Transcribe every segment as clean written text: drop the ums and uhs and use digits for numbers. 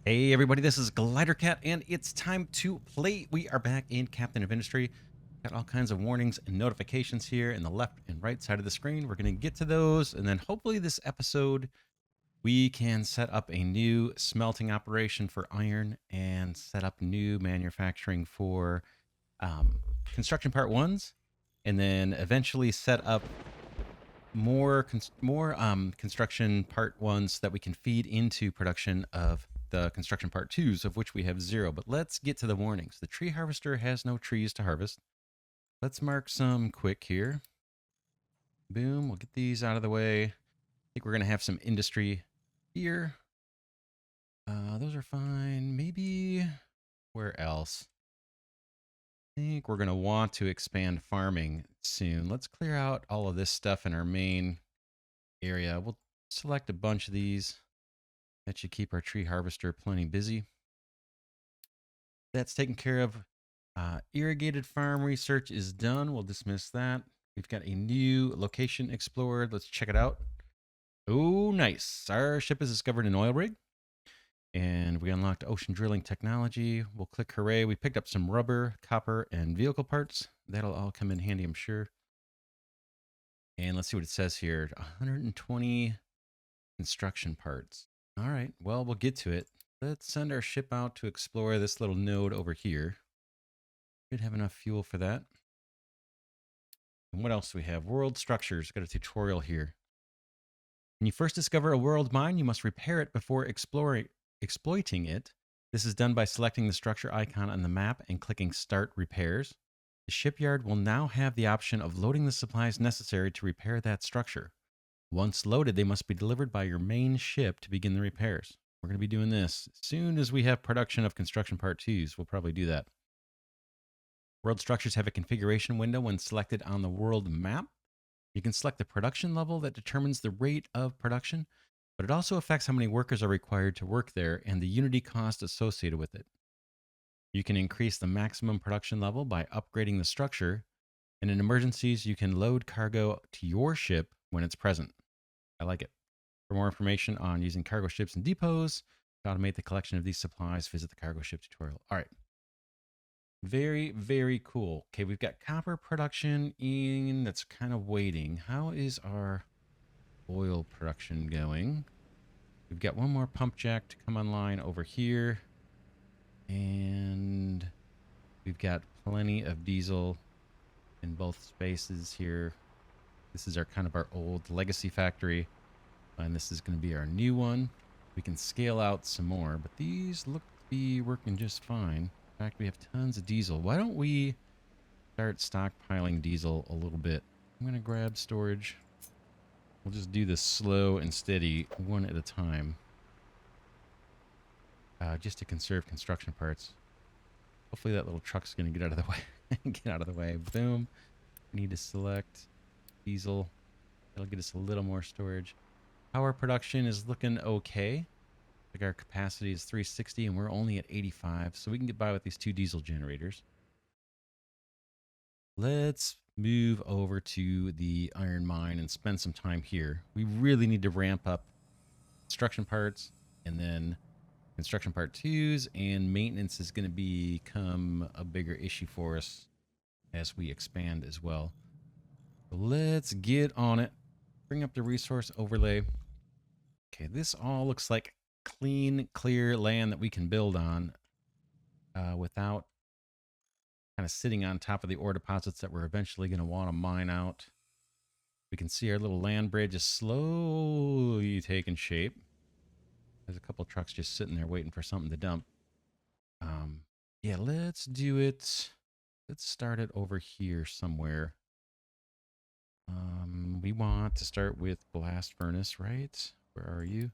Hey everybody, this is Glidercat, and it's time to play. We are back in Captain of Industry. Got all kinds of warnings and notifications here in the left and right side of the screen. We're going to get to those, and then hopefully this episode we can set up a new smelting operation for iron and set up new manufacturing for construction part ones, and then eventually set up more construction part ones that we can feed into production of the construction part twos, of which we have 0. But let's get to the warnings. The tree harvester has no trees to harvest. Let's mark some quick here. Boom, we'll get these out of the way. I think we're going to have some industry here. Those are fine. Maybe where else? I think we're going to want to expand farming soon. Let's clear out all of this stuff in our main area. We'll select a bunch of these. That should keep our tree harvester plenty busy. That's taken care of. Irrigated farm research is done. We'll dismiss that. We've got a new location explored. Let's check it out. Oh, nice. Our ship has discovered an oil rig. And we unlocked ocean drilling technology. We'll click hooray. We picked up some rubber, copper, and vehicle parts. That'll all come in handy, I'm sure. And let's see what it says here. 120 construction parts. All right, well, we'll get to it. Let's send our ship out to explore this little node over here. Should have enough fuel for that. And what else do we have? World structures. Got a tutorial here. When you first discover a world mine, you must repair it before exploiting it. This is done by selecting the structure icon on the map and clicking Start Repairs. The shipyard will now have the option of loading the supplies necessary to repair that structure. Once loaded, they must be delivered by your main ship to begin the repairs. We're going to be doing this as soon as we have production of construction part 2s. We'll probably do that. World structures have a configuration window when selected on the world map. You can select the production level that determines the rate of production, but it also affects how many workers are required to work there and the unity cost associated with it. You can increase the maximum production level by upgrading the structure, and in emergencies, you can load cargo to your ship when it's present. I like it. For more information on using cargo ships and depots to automate the collection of these supplies, visit the cargo ship tutorial. All right. Very, very cool. Okay, we've got copper production in that's kind of waiting. How is our oil production going? We've got one more pump jack to come online over here. And we've got plenty of diesel in both spaces here. This is our kind of our old legacy factory, and this is going to be our new one. We can scale out some more, but these look to be working just fine. In fact, we have tons of diesel. Why don't we start stockpiling diesel a little bit? I'm going to grab storage. We'll just do this slow and steady, one at a time, just to conserve construction parts. Hopefully that little truck's going to get out of the way. Get out of the way. Boom. We need to select diesel. That'll get us a little more storage. Power production is looking okay. Like our capacity is 360 and we're only at 85, so we can get by with these 2 diesel generators. Let's move over to the iron mine and spend some time here. We really need to ramp up construction parts, and then construction part 2s, and maintenance is going to become a bigger issue for us as we expand as well. So let's get on it. Bring up the resource overlay. Okay, this all looks like clean, clear land that we can build on without kind of sitting on top of the ore deposits that we're eventually going to want to mine out. We can see our little land bridge is slowly taking shape. There's a couple trucks just sitting there waiting for something to dump. Yeah, let's do it. Let's start it over here somewhere. We want to start with blast furnace, right? Where are you?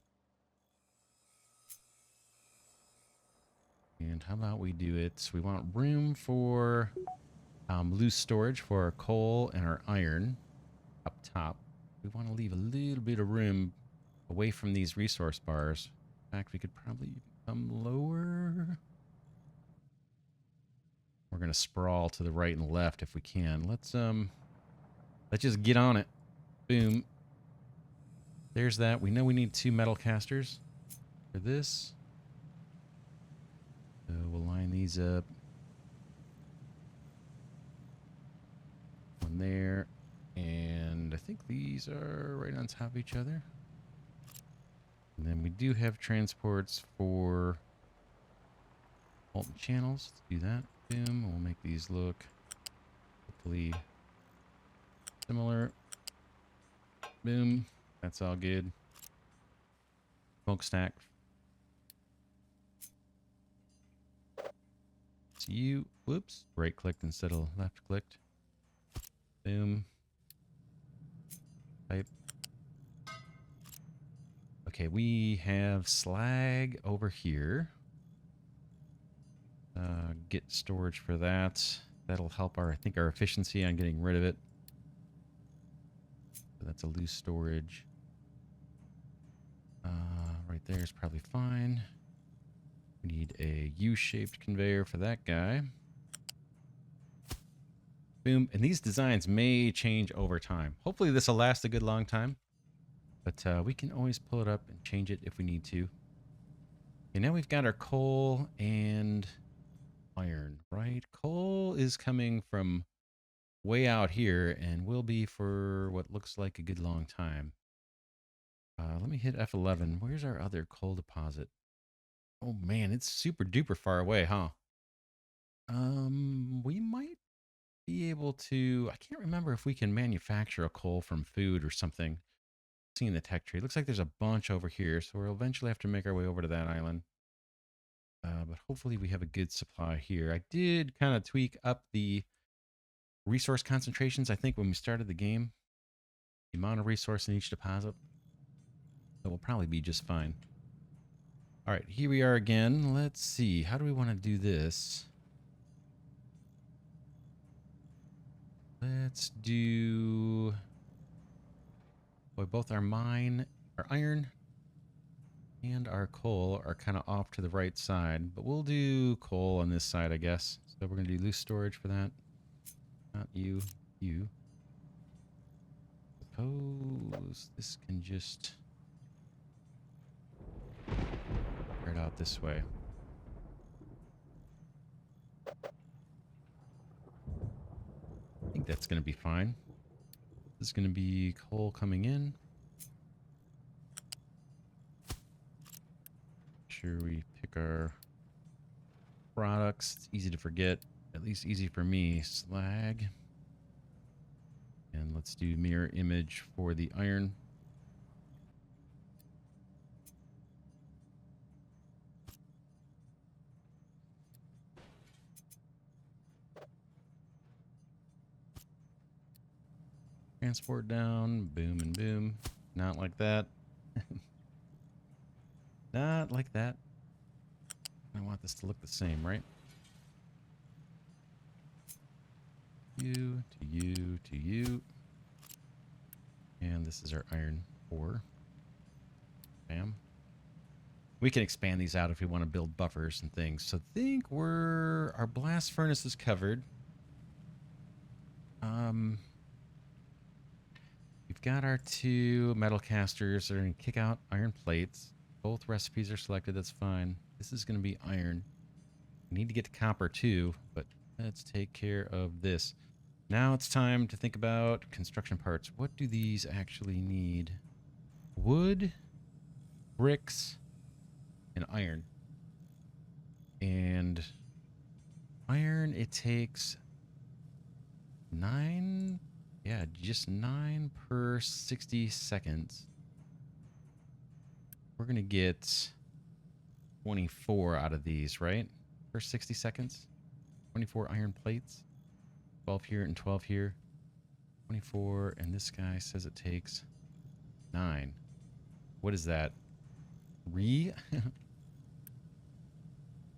And how about we do it? We want room for loose storage for our coal and our iron up top. We want to leave a little bit of room away from these resource bars. In fact, we could probably come lower. We're going to sprawl to the right and left if we can. Let's just get on it. Boom. There's that. We know we need 2 metal casters for this. So we'll line these up. One there. And I think these are right on top of each other. And then we do have transports for molten channels. Let's do that. Boom. We'll make these look hopefully similar. Boom. That's all good. Smokestack. It's you. Whoops. Right clicked instead of left clicked. Boom. Type. Okay, we have slag over here. Get storage for that. That'll help our, I think, our efficiency on getting rid of it. So that's a loose storage. Right there is probably fine. We need a U-shaped conveyor for that guy. Boom. And these designs may change over time. Hopefully this will last a good long time. But we can always pull it up and change it if we need to. Okay, now we've got our coal and iron, right? Coal is coming from way out here and will be for what looks like a good long time. Let me hit F11. Where's our other coal deposit? Oh man, it's super duper far away, huh? We might be able to, I can't remember if we can manufacture a coal from food or something. Seeing the tech tree. Looks like there's a bunch over here, so we'll eventually have to make our way over to that island. But hopefully we have a good supply here. I did kind of tweak up the resource concentrations, I think, when we started the game. The amount of resource in each deposit. So we'll probably be just fine. All right, here we are again. Let's see. How do we want to do this? Let's do... Boy, both our mine, our iron, and our coal are kind of off to the right side. But we'll do coal on this side, I guess. So we're going to do loose storage for that. Not you. You. Suppose this can just... right out this way. I think that's going to be fine. This is going to be coal coming in. Make sure we pick our products. It's easy to forget. At least easy for me. Slag. And let's do mirror image for the iron. Transport down, boom and boom. Not like that. Not like that. I want this to look the same, right? You to you to you. And this is our iron ore. Bam. We can expand these out if we want to build buffers and things. So I think our blast furnace is covered. We've got our two metal casters that are going to kick out iron plates. Both recipes are selected. That's fine. This is going to be iron. We need to get to copper too, but let's take care of this. Now it's time to think about construction parts. What do these actually need? Wood, bricks, and iron. And iron, it takes 9... Yeah, just 9 per 60 seconds. We're going to get 24 out of these, right? Per 60 seconds. 24 iron plates. 12 here and 12 here. 24, and this guy says it takes 9. What is that? 3?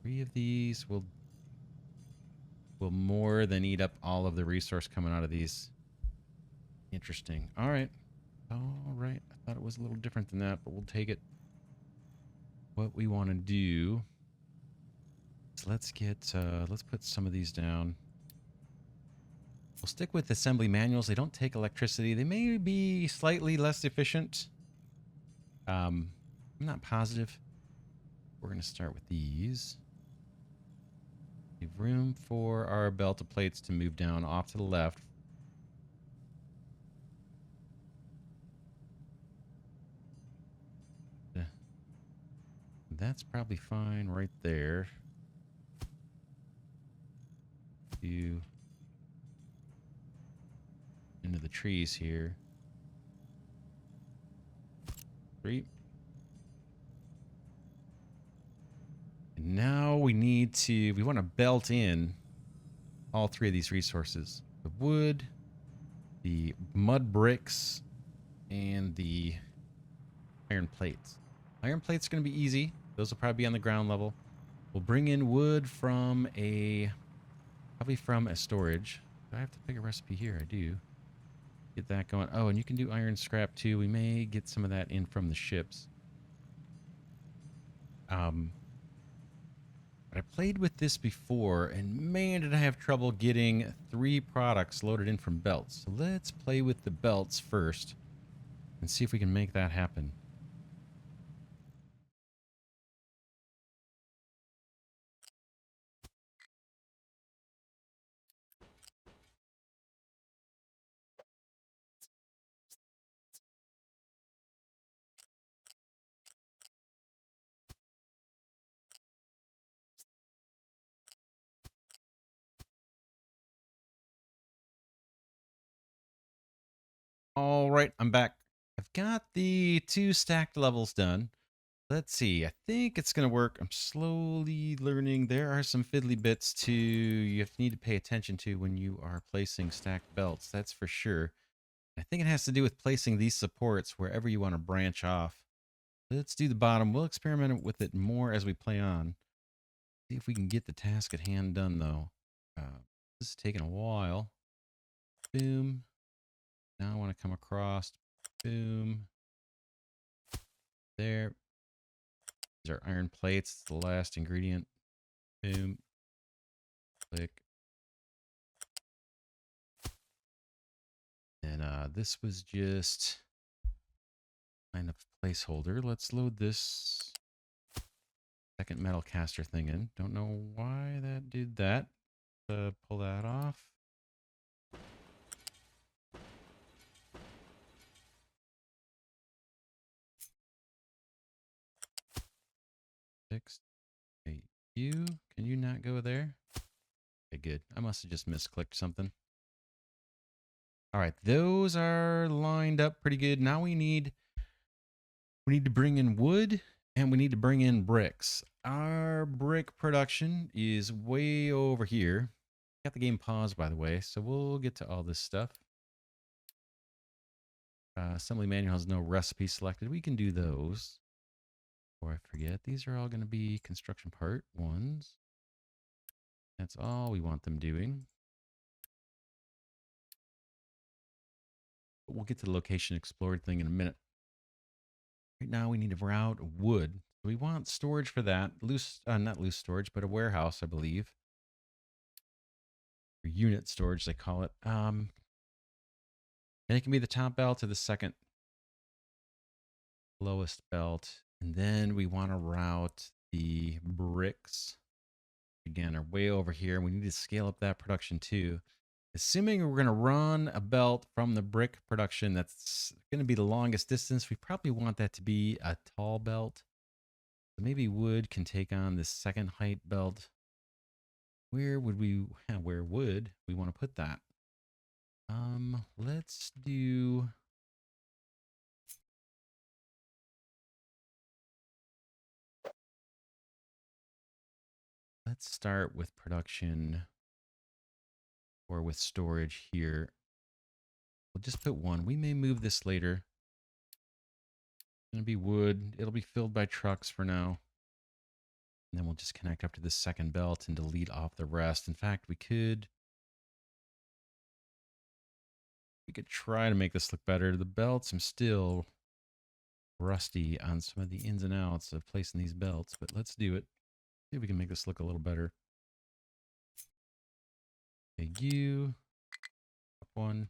3 of these will more than eat up all of the resource coming out of these. Interesting. All right. All right. I thought it was a little different than that, but we'll take it. What we want to do is let's put some of these down. We'll stick with assembly manuals. They don't take electricity. They may be slightly less efficient. I'm not positive. We're going to start with these. Leave room for our belt of plates to move down off to the left. That's probably fine right there. 2 into the trees here. 3. And now we want to belt in all 3 of these resources. The wood, the mud bricks, and the iron plates. Iron plates are going to be easy. Those will probably be on the ground level. We'll bring in wood from probably from a storage. Do I have to pick a recipe here? I do. Get that going. Oh, and you can do iron scrap too. We may get some of that in from the ships. But I played with this before, and man, did I have trouble getting 3 products loaded in from belts. So let's play with the belts first and see if we can make that happen. All right, I'm back. I've got the 2 stacked levels done. Let's see. I think it's going to work. I'm slowly learning. There are some fiddly bits you need to pay attention to when you are placing stacked belts. That's for sure. I think it has to do with placing these supports wherever you want to branch off. Let's do the bottom. We'll experiment with it more as we play on. See if we can get the task at hand done, though. This is taking a while. Boom. Now I want to come across. Boom. There. These are iron plates. The last ingredient. Boom. Click. And this was just kind of placeholder. Let's load this second metal caster thing in. Don't know why that did that. Pull that off. Fixed. Hey, can you not go there? Okay, good. I must have just misclicked something. All right, those are lined up pretty good. Now we need to bring in wood and we need to bring in bricks. Our brick production is way over here. Got the game paused, by the way, so we'll get to all this stuff. Assembly manual has no recipe selected. We can do those. Before I forget, these are all going to be construction part 1s. That's all we want them doing. But we'll get to the location explored thing in a minute. Right now we need to route wood. We want storage for that. Not loose storage, but a warehouse, I believe. Or unit storage, they call it. And it can be the top belt or the second lowest belt. And then we want to route the bricks. Again, are way over here. We need to scale up that production too. Assuming we're going to run a belt from the brick production that's going to be the longest distance, we probably want that to be a tall belt. So maybe wood can take on this second height belt. Where would we want to put that? Let's do... Let's start with production or with storage here. We'll just put 1. We may move this later. It's going to be wood. It'll be filled by trucks for now. And then we'll just connect up to the second belt and delete off the rest. In fact, we could try to make this look better. The belts, I'm still rusty on some of the ins and outs of placing these belts, but let's do it. See if we can make this look a little better. Thank you. Up 1.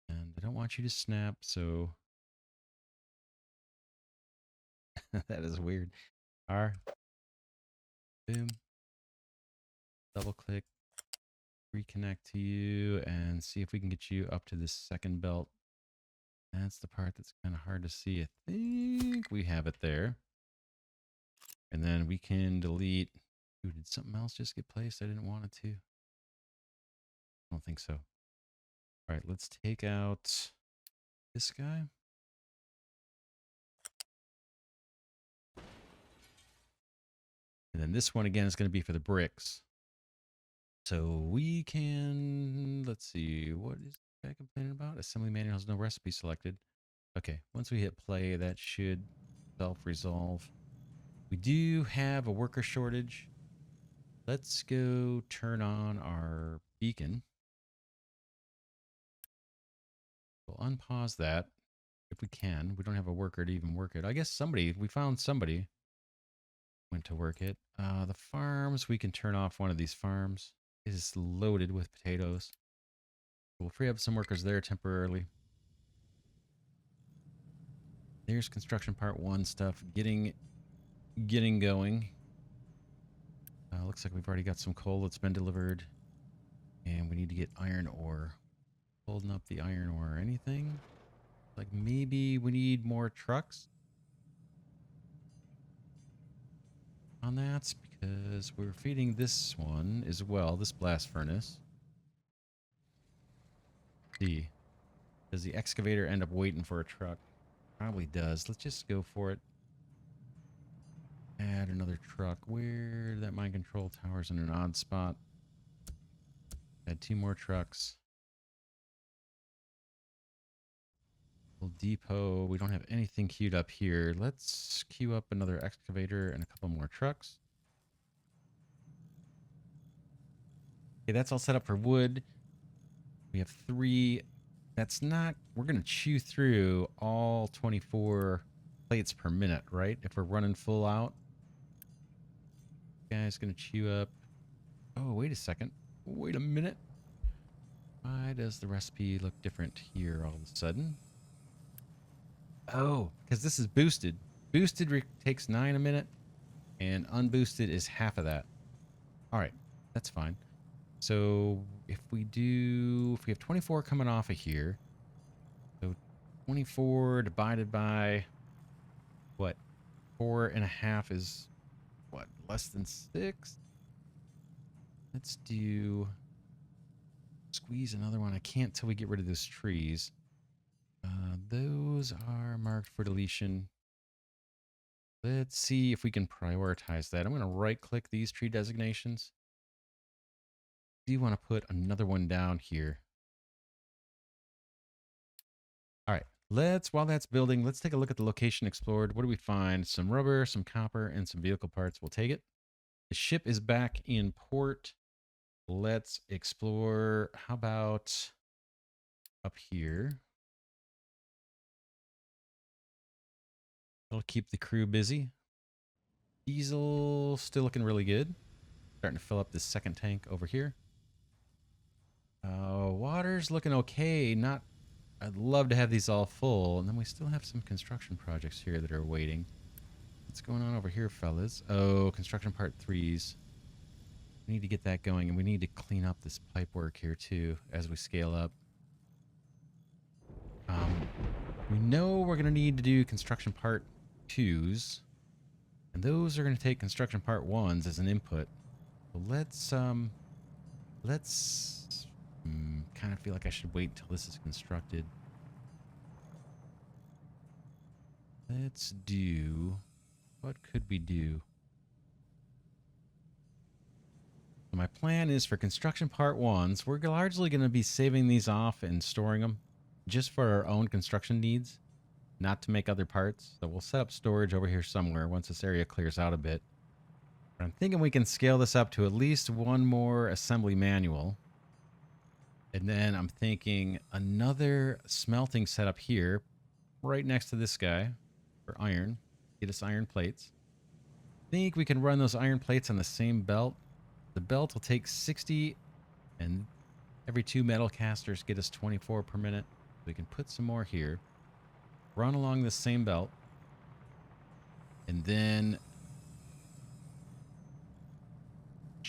And I don't want you to snap, so that is weird. Boom. Double click, reconnect to you, and see if we can get you up to this second belt. That's the part that's kind of hard to see. I think we have it there. And then we can delete. Ooh, did something else just get placed? I didn't want it to. I don't think so. All right, let's take out this guy. And then this one again is going to be for the bricks. So we can, let's see, what is the guy complaining about? Assembly manual has no recipe selected. Okay, once we hit play, that should self-resolve. We do have a worker shortage. Let's go turn on our beacon. We'll unpause that if we can. We don't have a worker to even work it. I guess we found somebody went to work it. The farms, we can turn off one of these farms. It is loaded with potatoes. We'll free up some workers there temporarily. There's construction part 1 stuff getting going. Looks like we've already got some coal that's been delivered. And we need to get iron ore. Holding up the iron ore. Anything? Like maybe we need more trucks on that because we're feeding this one as well, this blast furnace. Let's see. Does the excavator end up waiting for a truck? Probably does. Let's just go for it. Add another truck. Where that mind control tower's in an odd spot. Add 2 more trucks. Little depot. We don't have anything queued up here. Let's queue up another excavator and a couple more trucks. Okay, that's all set up for wood. We have 3. That's not... We're going to chew through all 24 plates per minute, right? If we're running full out. Guy's going to chew up... Oh, wait a second. Wait a minute. Why does the recipe look different here all of a sudden? Oh, because this is boosted. Boosted takes 9 a minute, and unboosted is half of that. All right, that's fine. So if we have 24 coming off of here, so 24 divided by what? 4.5 is what? Less than 6? Let's squeeze another one. I can't till we get rid of those trees. Those are marked for deletion. Let's see if we can prioritize that. I'm going to right click these tree designations. Do you want to put another one down here? All right, while that's building, let's take a look at the location explored. What do we find? Some rubber, some copper, and some vehicle parts. We'll take it. The ship is back in port. Let's explore. How about up here? It'll keep the crew busy. Diesel still looking really good. Starting to fill up this second tank over here. Water's looking okay. I'd love to have these all full. And then we still have some construction projects here that are waiting. What's going on over here, fellas? Oh, construction part 3s. We need to get that going, and we need to clean up this pipe work here too as we scale up. We know we're going to need to do construction part 2s, and those are going to take construction part 1s as an input. So let's kind of feel like I should wait until this is constructed. Let's do... What could we do? So my plan is for construction part 1s, we're largely going to be saving these off and storing them just for our own construction needs, not to make other parts. So we'll set up storage over here somewhere once this area clears out a bit. But I'm thinking we can scale this up to at least 1 more assembly manual. And then I'm thinking another smelting setup here, right next to this guy, for iron. Get us iron plates. I think we can run those iron plates on the same belt. The belt will take 60, and every 2 metal casters get us 24 per minute. We can put some more here. Run along the same belt. And then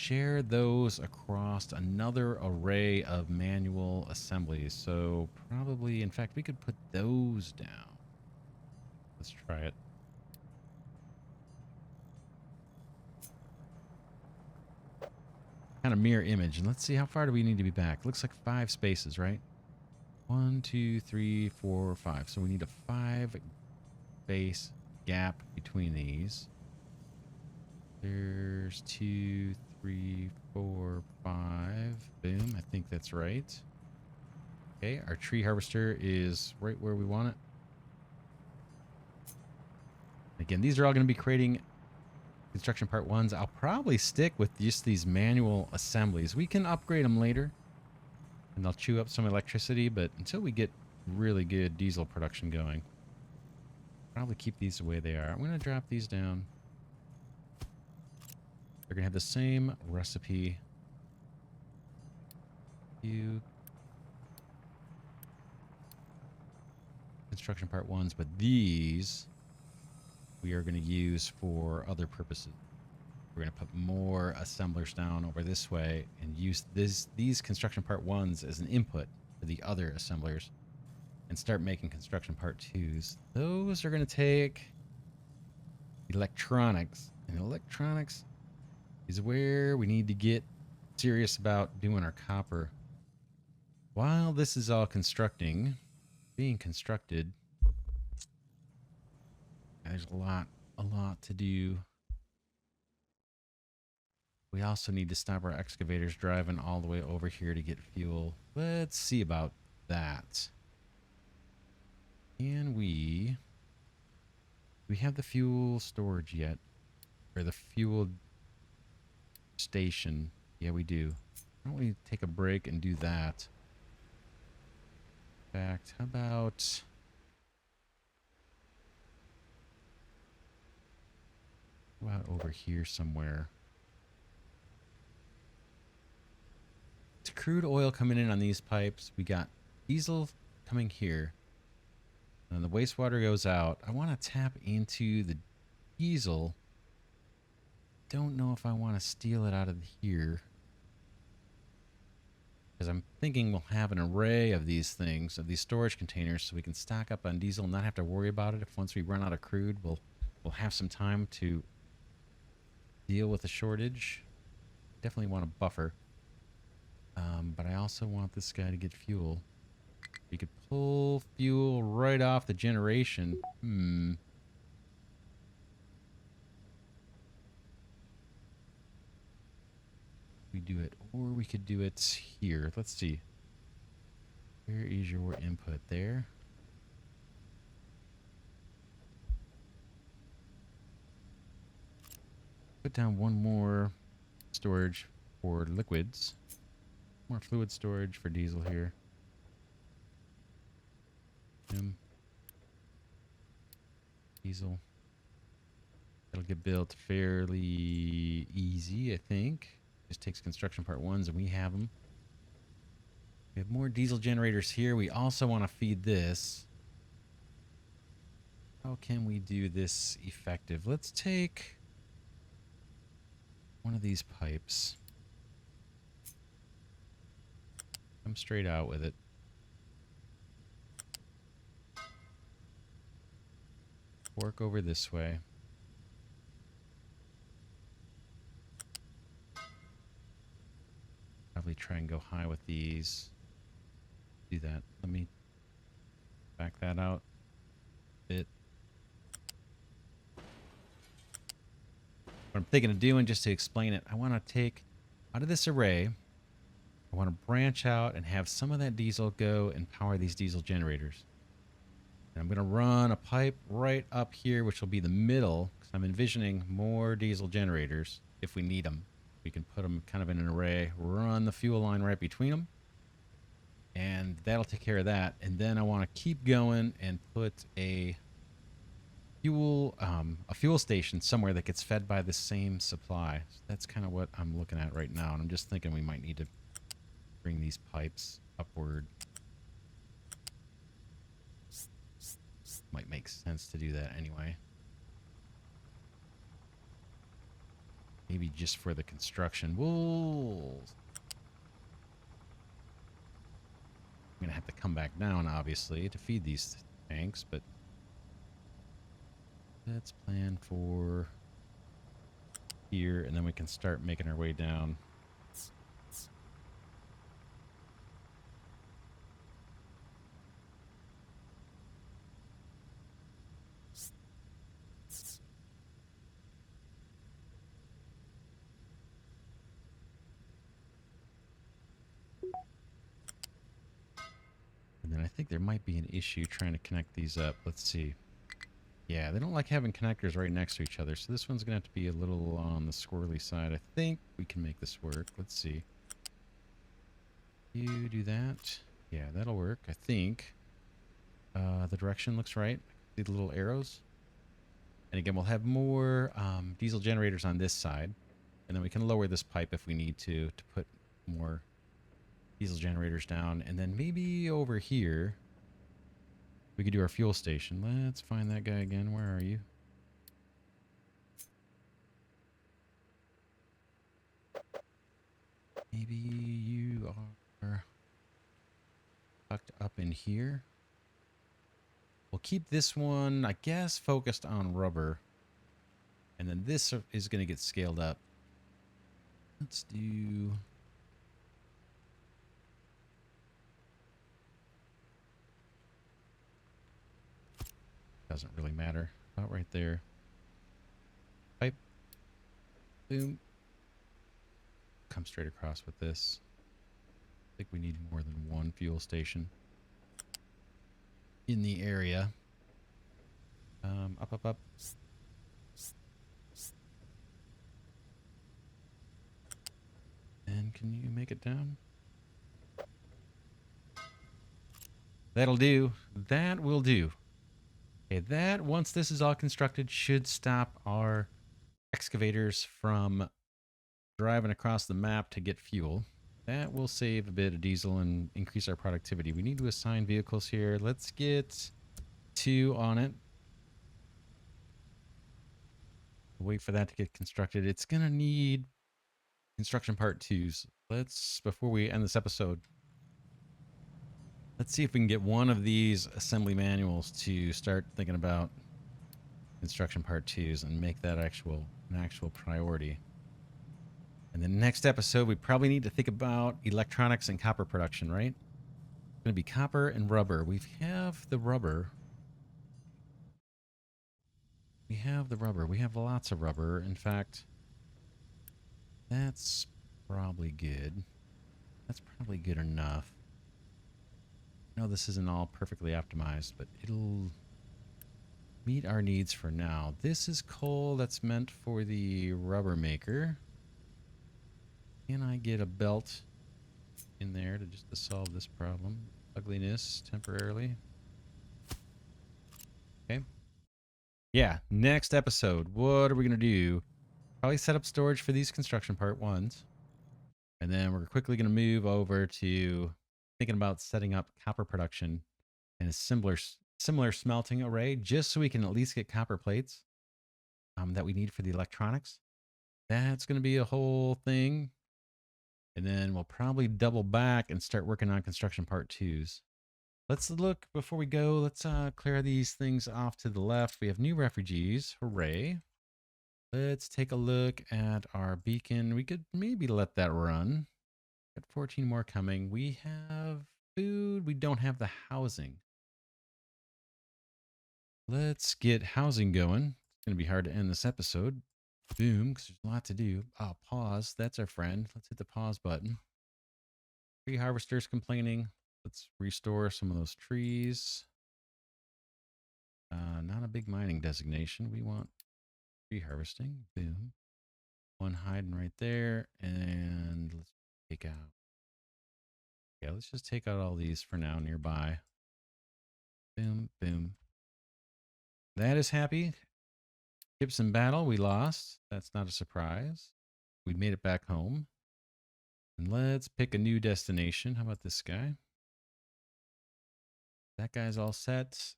share those across another array of manual assemblies. So probably, in fact, we could put those down. Let's try it. Kind of mirror image. And let's see, how far do we need to be back? Looks like 5 spaces, right? 1, 2, 3, 4, 5. So we need a 5 space gap between these. There's 2, 3, 4, 5. Boom. I think that's right. Okay, our tree harvester is right where we want it. Again, these are all going to be creating construction part 1s. I'll probably stick with just these manual assemblies. We can upgrade them later, and they'll chew up some electricity, but until we get really good diesel production going, probably keep these the way they are. I'm going to drop these down. They're going to have the same recipe. Construction part 1s, but these we are going to use for other purposes. We're going to put more assemblers down over this way and use these construction part 1s as an input for the other assemblers and start making construction part 2s. Those are going to take electronics, and electronics is where we need to get serious about doing our copper. While this is all being constructed, there's a lot to do. We also need to stop our excavators driving all the way over here to get fuel. Let's see about that. Do we have the fuel storage yet? Or the fuel station? Yeah, we do. Why don't we take a break and do that? In fact, how about over here somewhere? It's crude oil coming in on these pipes. We got diesel coming here. And the wastewater goes out. I want to tap into the diesel. Don't know if I want to steal it out of here. Because I'm thinking we'll have an array of these things, of these storage containers, so we can stock up on diesel and not have to worry about it. If once we run out of crude, we'll have some time to deal with the shortage. Definitely want a buffer. But I also want this guy to get fuel. We could pull fuel right off the generation. We do it, or we could do it here. Let's see. Where is your input there? Put down one more storage for liquids. More fluid storage for diesel here. Diesel. That'll get built fairly easy, I think. Just takes construction part 1s and we have them. We have more diesel generators here. We also want to feed this. How can we do this effective? Let's take one of these pipes. Come straight out with it. Work over this way. Probably try and go high with these. Do that. Let me back that out a bit. What I'm thinking of doing, just to explain it, I want to take out of this array, I want to branch out and have some of that diesel go and power these diesel generators. And I'm going to run a pipe right up here, which will be the middle, because I'm envisioning more diesel generators if we need them. We can put them kind of in an array, run the fuel line right between them, and that'll take care of that. And then I want to keep going and put a fuel station somewhere that gets fed by the same supply. So that's kind of what I'm looking at right now, and I'm just thinking we might need to bring these pipes upward. Might make sense to do that anyway. maybe just for the construction. I'm going to have to come back down, obviously, to feed these tanks, but let's plan for here, and then we can start making our way down. And then I think there might be an issue trying to connect these up. Let's see. Yeah, they don't like having connectors right next to each other, so this one's going to have to be a little on the squirrely side. I think we can make this work. Let's see. You do that. Yeah, that'll work, I think. The direction looks right. See the little arrows? And again, we'll have more diesel generators on this side, and then we can lower this pipe if we need to put more diesel generators down. And then maybe over here, we could do our fuel station. Let's find that guy again. Where are you? Maybe you are tucked up in here. We'll keep this one, I guess, focused on rubber. And then this is going to get scaled up. Let's do... Doesn't really matter. About right there. Pipe. Boom. Come straight across with this. I think we need more than one fuel station in the area. Up, up, up. And can you make it down? That'll do. That will do. Okay, that, once this is all constructed, should stop our excavators from driving across the map to get fuel. That will save a bit of diesel and increase our productivity. We need to assign vehicles here. Let's get 2 on it. Wait for that to get constructed. It's going to need construction part 2s. Before we end this episode, let's see if we can get one of these assembly manuals to start thinking about construction part 2s and make that an actual priority. And the next episode, we probably need to think about electronics and copper production, right? It's going to be copper and rubber. We have the rubber. We have lots of rubber. In fact, that's probably good. That's probably good enough. I know this isn't all perfectly optimized, but it'll meet our needs for now. This is coal that's meant for the rubber maker. Can I get a belt in there to solve this problem? Ugliness temporarily. Okay. Yeah, next episode. What are we going to do? Probably set up storage for these construction part 1s. And then we're quickly going to move over to thinking about setting up copper production in a similar smelting array, just so we can at least get copper plates that we need for the electronics. That's going to be a whole thing. And then we'll probably double back and start working on construction part 2s. Let's look, before we go, let's clear these things off to the left. We have new refugees. Hooray. Let's take a look at our beacon. We could maybe let that run. Got 14 more coming. We have food. We don't have the housing. Let's get housing going. It's going to be hard to end this episode. Boom, because there's a lot to do. Oh, pause. That's our friend. Let's hit the pause button. Tree harvesters complaining. Let's restore some of those trees. Not a big mining designation. We want tree harvesting. Boom. One hiding right there. And let's take out. Yeah, let's just take out all these for now nearby. Boom, boom. That is happy. Ships in battle, we lost. That's not a surprise. We made it back home. And let's pick a new destination. How about this guy? That guy's all set.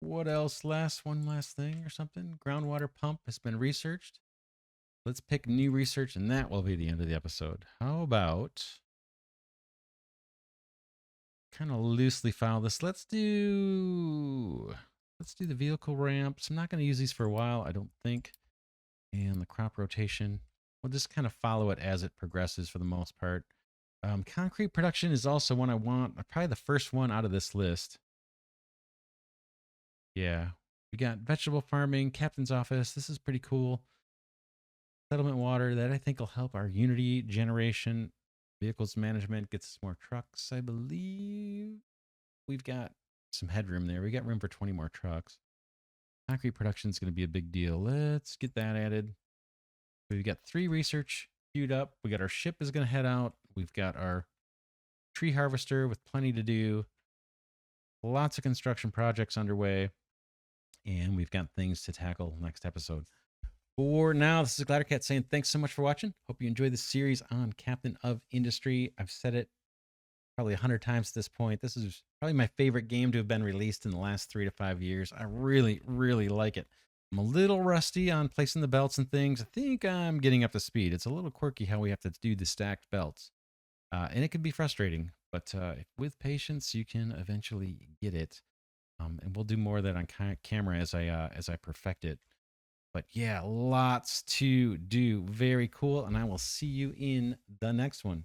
What else? One last thing or something. Groundwater pump has been researched. Let's pick new research, and that will be the end of the episode. How about kind of loosely file this? Let's do the vehicle ramps. I'm not going to use these for a while, I don't think. And the crop rotation, we'll just kind of follow it as it progresses for the most part. Concrete production is also one I want. Probably the first one out of this list. Yeah. We got vegetable farming, captain's office. This is pretty cool. Settlement water, that I think will help our Unity generation. Vehicles management gets us more trucks, I believe. We've got some headroom there. We got room for 20 more trucks. Concrete production is going to be a big deal. Let's get that added. We've got 3 research queued up. We got our ship is going to head out. We've got our tree harvester with plenty to do. Lots of construction projects underway. And we've got things to tackle next episode. For now, this is Glidercat saying thanks so much for watching. Hope you enjoyed this series on Captain of Industry. I've said it probably 100 times at this point. This is probably my favorite game to have been released in the last 3 to 5 years. I really, really like it. I'm a little rusty on placing the belts and things. I think I'm getting up to speed. It's a little quirky how we have to do the stacked belts. And it can be frustrating, but with patience, you can eventually get it. And we'll do more of that on camera as I perfect it. But yeah, lots to do. Very cool. And I will see you in the next one.